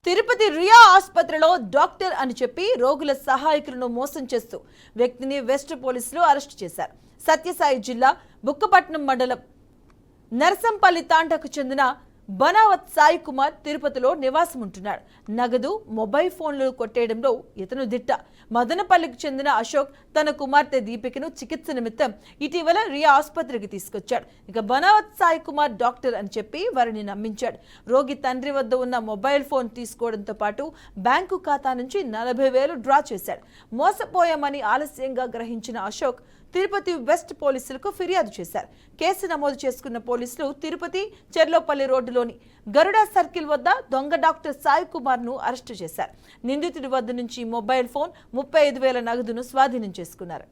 తిరుపతి రియా ఆసుపత్రిలో డాక్టర్ అని చెప్పి రోగుల సహాయకులను మోసం చేస్తూ వ్యక్తిని వెస్ట్ పోలీసులు అరెస్టు చేశారు. సత్యసాయి జిల్లా బుక్కపట్నం మండలం నర్సంపల్లి తాండాకు చెందిన బనావత్ సాయి కుమార్ తిరుపతిలో నివాసం ఉంటున్నాడు. నగదు, మొబైల్ ఫోన్లు కొట్టేయడంలో ఇతను దిట్ట. మదనపల్లికి చెందిన అశోక్ తన కుమార్తె దీపికను చికిత్స నిమిత్తం ఇటీవల రియా ఆసుపత్రికి తీసుకొచ్చాడు. ఇక బనావత్ సాయి కుమార్ డాక్టర్ అని చెప్పి వారిని నమ్మించాడు. రోగి తండ్రి వద్ద ఉన్న మొబైల్ ఫోన్ తీసుకోవడంతో పాటు బ్యాంకు ఖాతా నుంచి 40,000 డ్రా చేశాడు. మోసపోయామని ఆలస్యంగా గ్రహించిన అశోక్ తిరుపతి వెస్ట్ పోలీసులకు ఫిర్యాదు చేశారు. కేసు నమోదు చేసుకున్న పోలీసులు తిరుపతి చెర్లోపల్లి రోడ్డులోని గరుడ సర్కిల్ వద్ద దొంగ డాక్టర్ సాయి కుమార్ ను అరెస్టు చేశారు. నిందితుడి వద్ద నుంచి మొబైల్ ఫోన్, 35,000 నగదును స్వాధీనం చేసుకున్నారు.